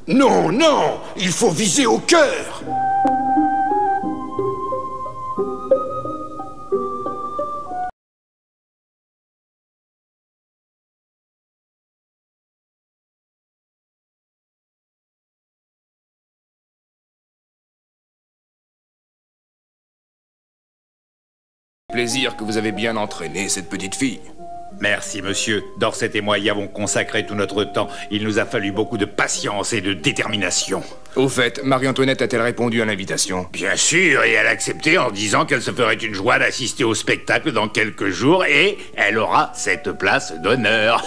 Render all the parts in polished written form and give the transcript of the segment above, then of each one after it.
Non, non, il faut viser au cœur. Plaisir que vous avez bien entraîné cette petite fille. Merci, monsieur. Dorset et moi y avons consacré tout notre temps. Il nous a fallu beaucoup de patience et de détermination. Au fait, Marie-Antoinette a-t-elle répondu à l'invitation? Bien sûr, et elle a accepté en disant qu'elle se ferait une joie d'assister au spectacle dans quelques jours et elle aura cette place d'honneur.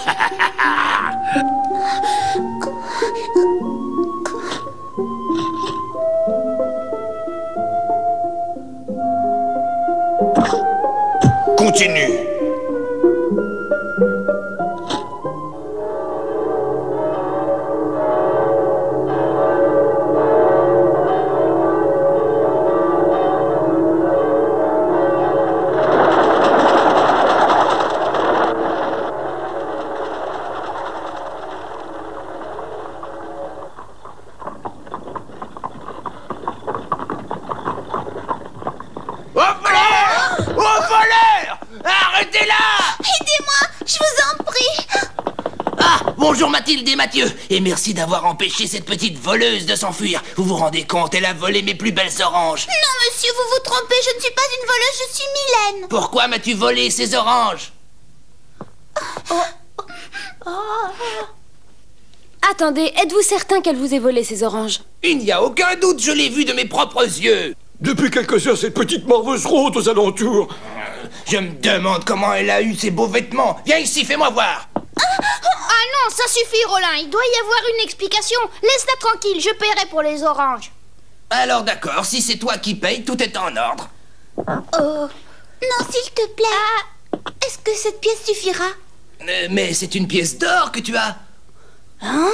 Continue. Bonjour Mathilde et Mathieu, et merci d'avoir empêché cette petite voleuse de s'enfuir. Vous vous rendez compte, elle a volé mes plus belles oranges. Non monsieur, vous vous trompez, je ne suis pas une voleuse, je suis Mylène. Pourquoi m'as-tu volé ces oranges? Attendez, êtes-vous certain qu'elle vous ait volé ces oranges? Il n'y a aucun doute, je l'ai vu de mes propres yeux. Depuis quelques heures, cette petite morveuse rôde aux alentours. Je me demande comment elle a eu ces beaux vêtements. Viens ici, fais-moi voir. Ah non, ça suffit Rollin, il doit y avoir une explication. Laisse-la tranquille, je paierai pour les oranges. Alors d'accord, si c'est toi qui payes, tout est en ordre. Non, s'il te plaît. Est-ce que cette pièce suffira? Mais c'est une pièce d'or que tu as. Hein?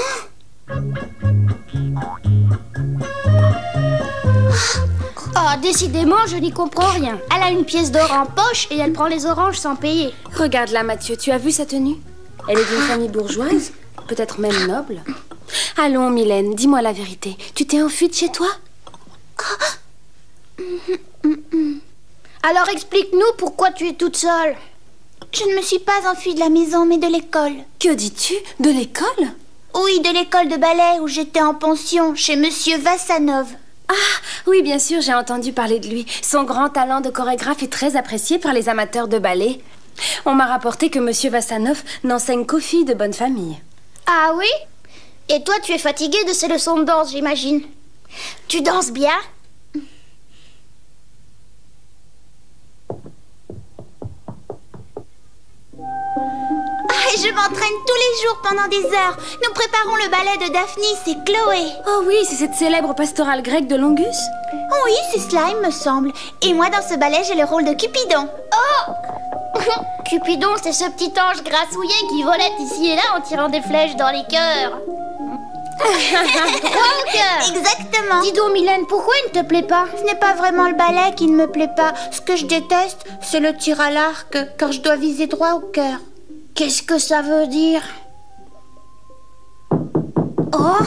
Oh, décidément, je n'y comprends rien. Elle a une pièce d'or en poche et elle prend les oranges sans payer. Regarde-la, Mathieu, tu as vu sa tenue? Elle est d'une famille bourgeoise, peut-être même noble. Allons, Mylène, dis-moi la vérité. Tu t'es enfuie de chez toi? Alors explique-nous pourquoi tu es toute seule. Je ne me suis pas enfuie de la maison, mais de l'école. Que dis-tu? De l'école? Oui, de l'école de ballet où j'étais en pension, chez Monsieur Vassanov. Ah, oui, bien sûr, j'ai entendu parler de lui. Son grand talent de chorégraphe est très apprécié par les amateurs de ballet. On m'a rapporté que Monsieur Vassanov n'enseigne qu'aux filles de bonne famille. Ah oui? Et toi, tu es fatiguée de ces leçons de danse, j'imagine. Tu danses bien? Je m'entraîne tous les jours pendant des heures. Nous préparons le ballet de Daphnis et Chloé. Oh oui, c'est cette célèbre pastorale grecque de Longus? Oui, c'est cela, il me semble. Et moi, dans ce ballet, j'ai le rôle de Cupidon. Oh! Cupidon, c'est ce petit ange grassouillet qui volait ici et là en tirant des flèches dans les cœurs. Exactement. Dis donc, Mylène, pourquoi il ne te plaît pas? Ce n'est pas vraiment le ballet qui ne me plaît pas. Ce que je déteste, c'est le tir à l'arc, car je dois viser droit au cœur. Qu'est-ce que ça veut dire? Oh!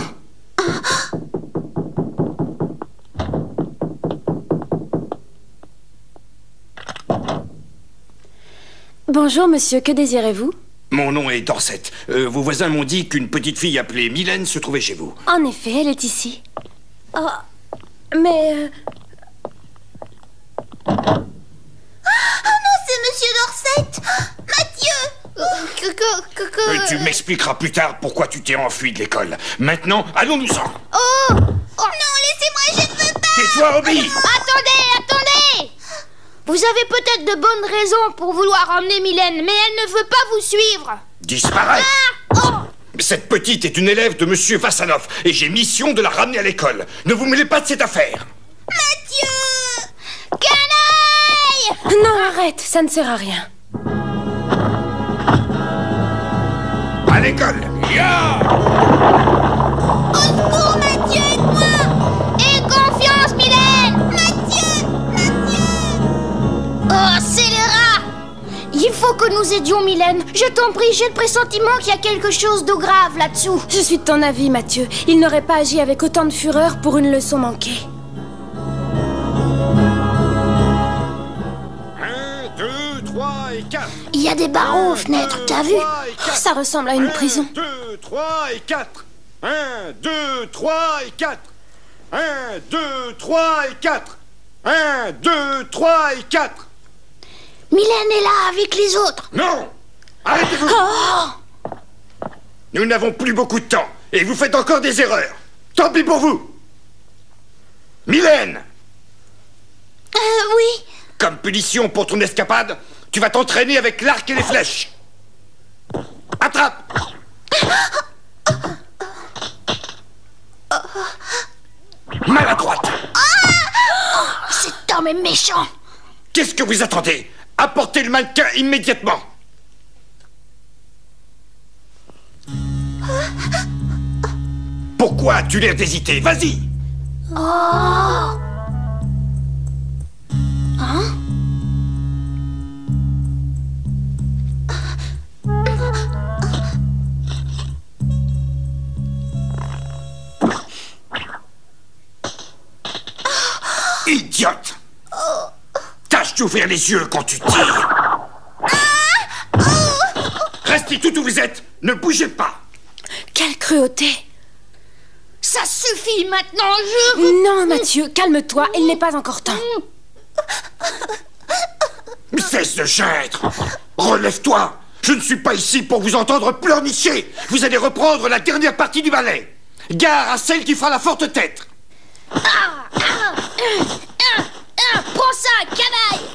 Bonjour, monsieur, que désirez-vous? Mon nom est Dorset. Vos voisins m'ont dit qu'une petite fille appelée Mylène se trouvait chez vous. En effet, elle est ici. Oh, mais... Oh non, c'est Monsieur Dorset! Mathieu! Mais tu m'expliqueras plus tard pourquoi tu t'es enfui de l'école. Maintenant, allons-nous-en. Oh non, laissez-moi, je ne veux pas! Tais-toi, Obi! Attendez! Vous avez peut-être de bonnes raisons pour vouloir emmener Mylène, mais elle ne veut pas vous suivre. Disparaît! Cette petite est une élève de Monsieur Vassanov et j'ai mission de la ramener à l'école. Ne vous mêlez pas de cette affaire. Mathieu! Canaille! Non, arrête, ça ne sert à rien. À l'école! Ya! Au secours, Mathieu, aide-moi! Aie confiance, Mylène! Mathieu! Oh, scélérat! Il faut que nous Dion, Mylène. Je t'en prie, j'ai le pressentiment qu'il y a quelque chose de grave là-dessous. Je suis de ton avis, Mathieu. Il n'aurait pas agi avec autant de fureur pour une leçon manquée. 1, 2, 3 et 4. Il y a des barreaux aux fenêtres, t'as vu? Ça ressemble à une prison. 1, 2, 3 et 4. 1, 2, 3 et 4. 1, 2, 3 et 4. 1, 2, 3 et 4. Mylène est là avec les autres. Non! Arrêtez-vous! Nous n'avons plus beaucoup de temps, et vous faites encore des erreurs. Tant pis pour vous! Mylène! Oui. Comme punition pour ton escapade, tu vas t'entraîner avec l'arc et les flèches. Attrape! Maladroite! Cet homme est méchant. Qu'est-ce que vous attendez? Apportez le mannequin immédiatement! Pourquoi as-tu l'air d'hésiter? Vas-y! Idiote! Tâche d'ouvrir les yeux quand tu tires! Restez tout où vous êtes! Ne bougez pas! Quelle cruauté! Ça suffit maintenant, Non, Mathieu, calme-toi, il n'est pas encore temps. Cesse de geindre! Relève-toi! Je ne suis pas ici pour vous entendre pleurnicher! Vous allez reprendre la dernière partie du ballet! Gare à celle qui fera la forte tête! Prends ça, canaille!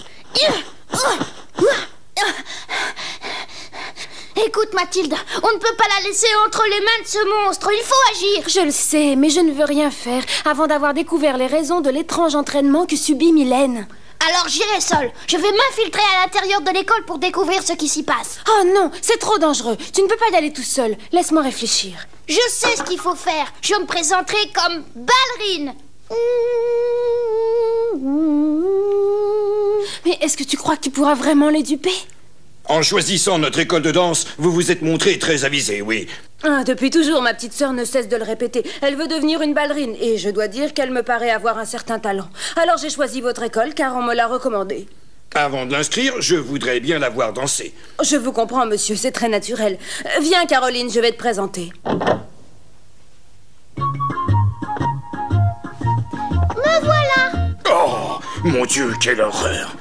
Écoute, Mathilde, on ne peut pas la laisser entre les mains de ce monstre. Il faut agir. Je le sais, mais je ne veux rien faire avant d'avoir découvert les raisons de l'étrange entraînement que subit Mylène. Alors j'irai seule. Je vais m'infiltrer à l'intérieur de l'école pour découvrir ce qui s'y passe. Oh non, c'est trop dangereux. Tu ne peux pas y aller tout seul. Laisse-moi réfléchir. Je sais ce qu'il faut faire. Je me présenterai comme ballerine. Mais est-ce que tu crois que tu pourras vraiment les duper? En choisissant notre école de danse, vous vous êtes montré très avisé, oui. Depuis toujours, ma petite sœur ne cesse de le répéter. Elle veut devenir une ballerine et je dois dire qu'elle me paraît avoir un certain talent. Alors j'ai choisi votre école car on me l'a recommandé. Avant de l'inscrire, je voudrais bien la voir danser. Je vous comprends, monsieur, c'est très naturel. Viens, Caroline, je vais te présenter. Me voilà. Oh, mon Dieu, quelle horreur!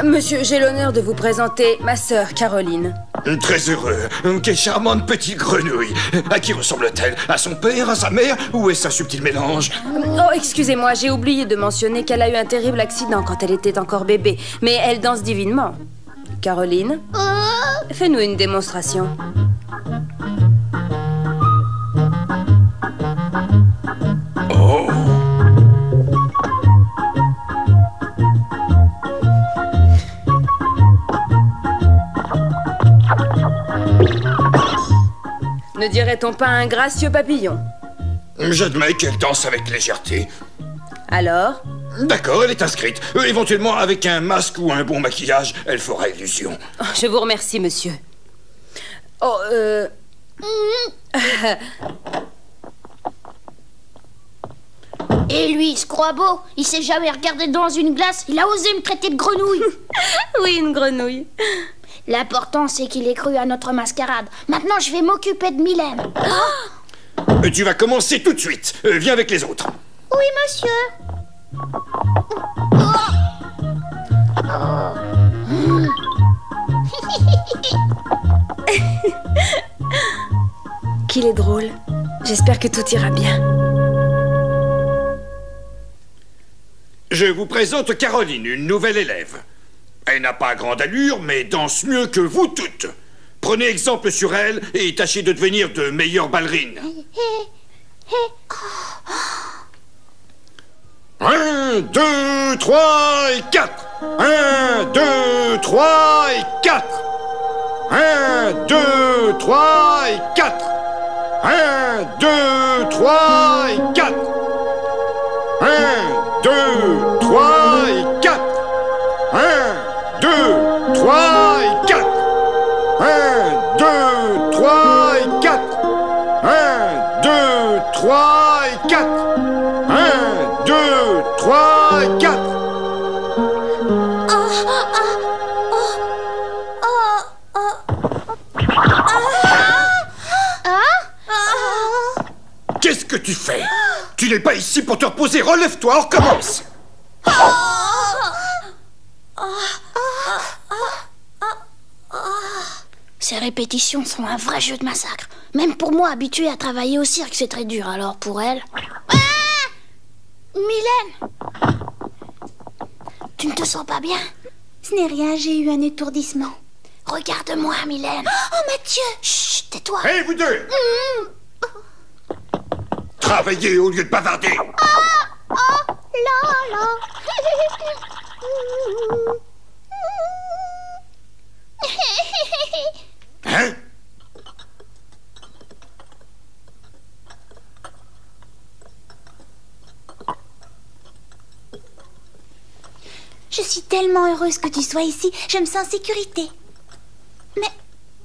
Monsieur, j'ai l'honneur de vous présenter ma sœur Caroline. Très heureux. Quelle charmante petite grenouille. À qui ressemble-t-elle? À son père, à sa mère? Ou est-ce un subtil mélange? Oh, excusez-moi, j'ai oublié de mentionner qu'elle a eu un terrible accident quand elle était encore bébé. Mais elle danse divinement. Caroline, fais-nous une démonstration. Oh! Ne dirait-on pas un gracieux papillon? J'admets qu'elle danse avec légèreté. Alors? D'accord, elle est inscrite. Éventuellement, avec un masque ou un bon maquillage, elle fera illusion. Oh, je vous remercie, monsieur. Oh, Et lui, il se croit beau. Il s'est jamais regardé dans une glace. Il a osé me traiter de grenouille. Oui, une grenouille. L'important, c'est qu'il ait cru à notre mascarade. Maintenant, je vais m'occuper de Mylène. Tu vas commencer tout de suite. Viens avec les autres. Oui, monsieur. Qu'il est drôle. J'espère que tout ira bien. Je vous présente Caroline, une nouvelle élève. Elle n'a pas grande allure, mais danse mieux que vous toutes. Prenez exemple sur elle et tâchez de devenir de meilleures ballerines. 1, 2, 3 et 4. 1, 2, 3 et 4. 1, 2, 3 et 4. 1, 2, 3 et 4. 1, 2, 3 et 4. 1, 2, 3 et 4. 3 et 4. 1, 2, 3 et 4. Qu'est-ce que tu fais? Tu n'es pas ici pour te reposer. Relève-toi, on recommence. Ces répétitions sont un vrai jeu de massacre. Même pour moi, habituée à travailler au cirque, c'est très dur. Alors pour elle... Mylène! Tu ne te sens pas bien? Ce n'est rien, j'ai eu un étourdissement. Regarde-moi, Mylène. Oh, Mathieu! Chut, tais-toi. Hé, vous deux! Travaillez au lieu de bavarder. Là, là. Hein? Je suis tellement heureuse que tu sois ici. Je me sens en sécurité.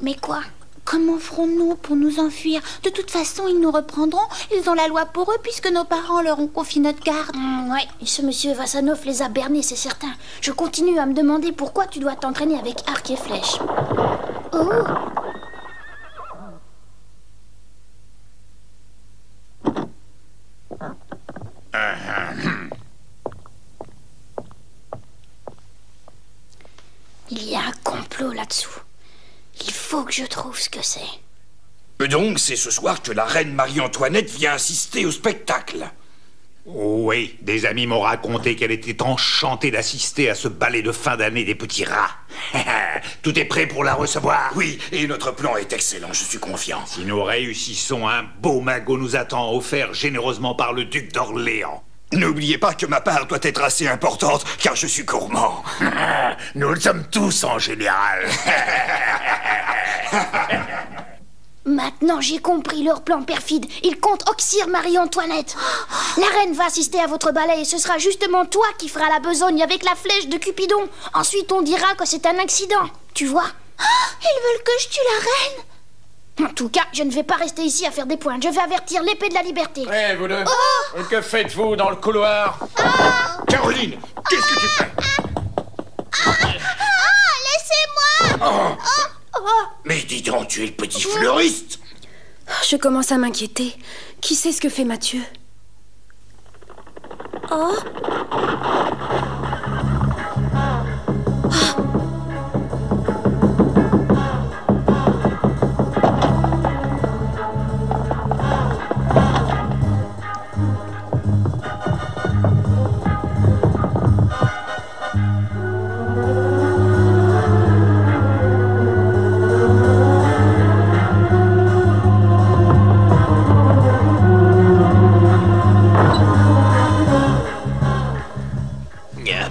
Mais quoi? Comment ferons-nous pour nous enfuir? De toute façon, ils nous reprendront. Ils ont la loi pour eux puisque nos parents leur ont confié notre garde. Ouais, et ce monsieur Vassanov les a bernés, c'est certain. Je continue à me demander pourquoi tu dois t'entraîner avec arc et flèche. Oh! Il y a un complot là-dessous. Il faut que je trouve ce que c'est. Donc, c'est ce soir que la reine Marie-Antoinette vient assister au spectacle. Oui, des amis m'ont raconté qu'elle était enchantée d'assister à ce ballet de fin d'année des petits rats. Tout est prêt pour la recevoir. Oui, et notre plan est excellent, je suis confiant. Si nous réussissons, un beau magot nous attend, offert généreusement par le duc d'Orléans. N'oubliez pas que ma part doit être assez importante, car je suis gourmand. Nous le sommes tous en général. Maintenant, j'ai compris leur plan perfide. Ils comptent oxyre Marie-Antoinette. La reine va assister à votre ballet et ce sera justement toi qui feras la besogne avec la flèche de Cupidon. Ensuite, on dira que c'est un accident. Tu vois? Ils veulent que je tue la reine. En tout cas, je ne vais pas rester ici à faire des points. Je vais avertir l'épée de la liberté. Hé, vous deux, que faites-vous dans le couloir? Caroline, qu'est-ce que tu fais? Laissez-moi. Mais dis donc, tu es le petit fleuriste. Je commence à m'inquiéter. Qui sait ce que fait Mathieu?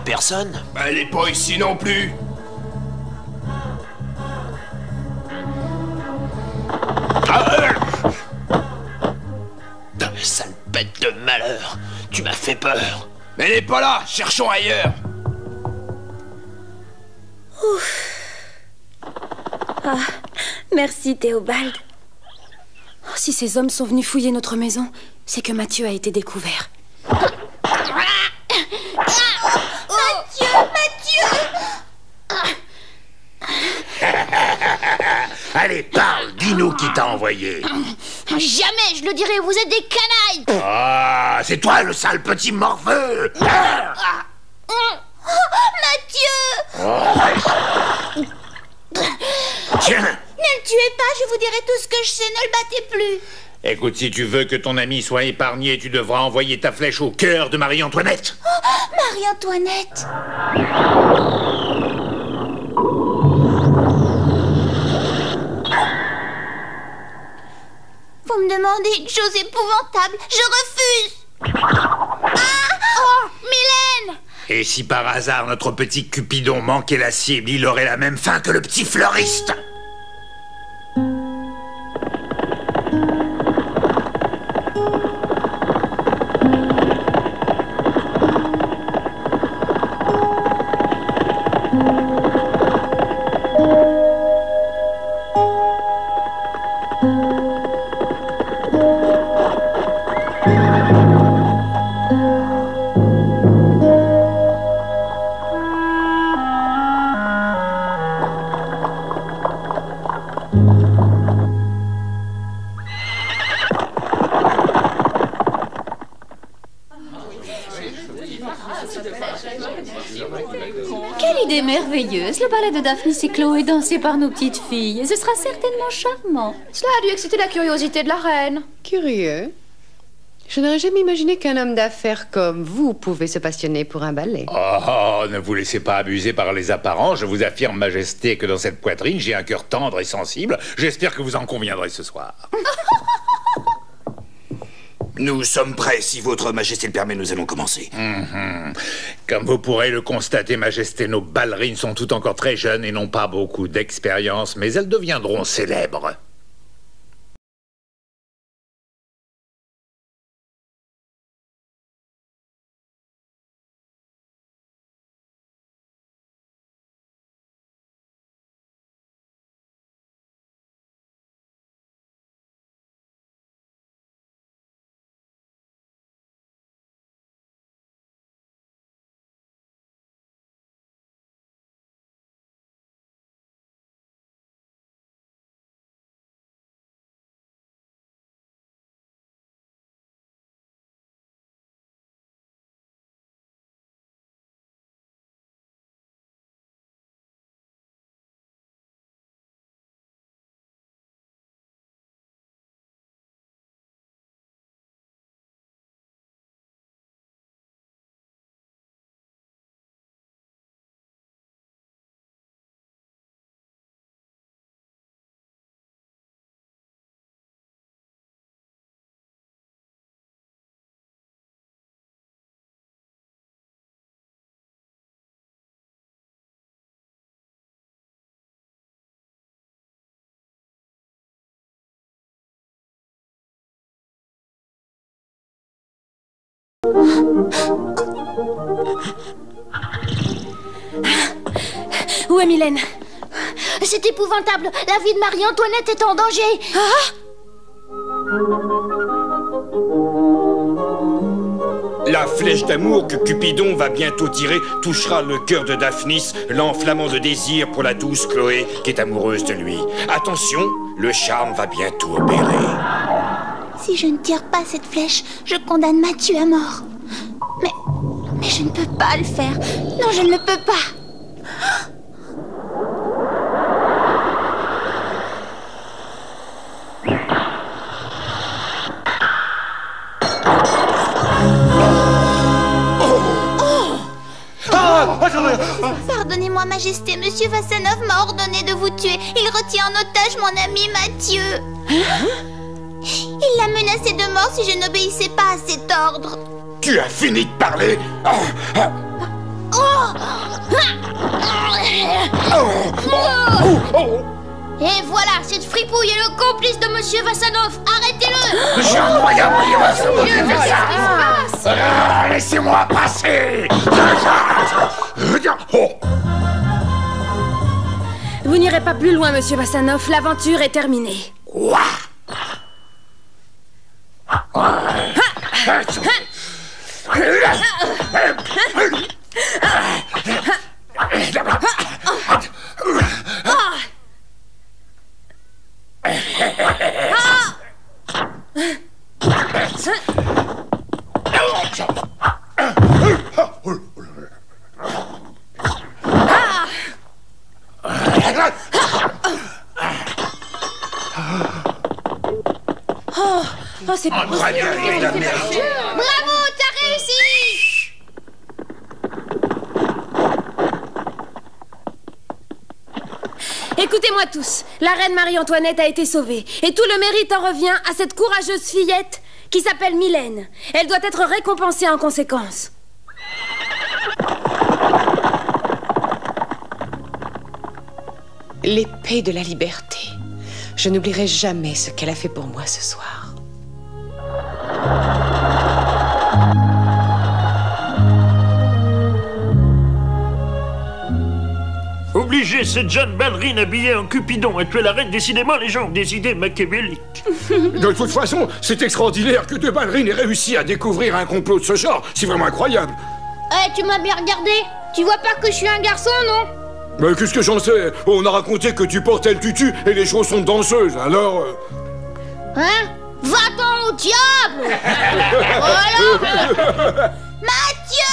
Personne? Elle est pas ici non plus. Sale bête de malheur. Tu m'as fait peur. Mais elle est pas là, cherchons ailleurs. Merci, Théobald. Oh, si ces hommes sont venus fouiller notre maison, c'est que Mathieu a été découvert. Allez, parle, dis-nous qui t'a envoyé. Jamais je le dirai, vous êtes des canailles. Ah, c'est toi le sale petit morveux. Mathieu! Tiens, Ne le tuez pas, je vous dirai tout ce que je sais, ne le battez plus. écoute, si tu veux que ton ami soit épargné, tu devras envoyer ta flèche au cœur de Marie-Antoinette. Marie-Antoinette. Vous me demandez une chose épouvantable, je refuse. Mylène! Et si par hasard notre petit Cupidon manquait la cible, il aurait la même fin que le petit fleuriste. Quelle idée merveilleuse! Le ballet de Daphnis et Chloé dansé par nos petites filles. Ce sera certainement charmant. Cela a dû exciter la curiosité de la reine. Curieux. Je n'aurais jamais imaginé qu'un homme d'affaires comme vous pouvait se passionner pour un ballet. Oh, ne vous laissez pas abuser par les apparences. Je vous affirme, Majesté, que dans cette poitrine, j'ai un cœur tendre et sensible. J'espère que vous en conviendrez ce soir. Nous sommes prêts. Si votre Majesté le permet, nous allons commencer. Comme vous pourrez le constater, Majesté, nos ballerines sont toutes encore très jeunes et n'ont pas beaucoup d'expérience, mais elles deviendront célèbres. Où est Mylène? C'est épouvantable. La vie de Marie-Antoinette est en danger. La flèche d'amour que Cupidon va bientôt tirer touchera le cœur de Daphnis, l'enflammant de désir pour la douce Chloé qui est amoureuse de lui. Attention, le charme va bientôt opérer. Si je ne tire pas cette flèche, je condamne Mathieu à mort. Mais je ne peux pas le faire. Non, je ne le peux pas. Pardonnez-moi, Majesté, Monsieur Vassanov m'a ordonné de vous tuer. Il retient en otage mon ami Mathieu. Il l'a menacé de mort si je n'obéissais pas à cet ordre. Tu as fini de parler? Et voilà, cette fripouille est le complice de Monsieur Vassanov. Arrêtez-le! Laissez-moi passer! Vous n'irez pas plus loin, Monsieur Vassanov. L'aventure est terminée. Quoi? Oh, c'est pas possible. Bravo, t'as réussi! Écoutez-moi tous, la reine Marie-Antoinette a été sauvée, et tout le mérite en revient à cette courageuse fillette qui s'appelle Mylène. Elle doit être récompensée en conséquence. L'épée de la liberté. Je n'oublierai jamais ce qu'elle a fait pour moi ce soir. Obliger cette jeune ballerine habillée en Cupidon à tuer la reine, décidément, les gens ont des idées machiavéliques. De toute façon, c'est extraordinaire que deux ballerines aient réussi à découvrir un complot de ce genre. C'est vraiment incroyable. Tu m'as bien regardé. Tu vois pas que je suis un garçon, non? Mais qu'est-ce que j'en sais? On a raconté que tu portais le tutu et les chaussons de danseuse, alors... Hein? Va-t'en au diable! Voilà! Mathieu!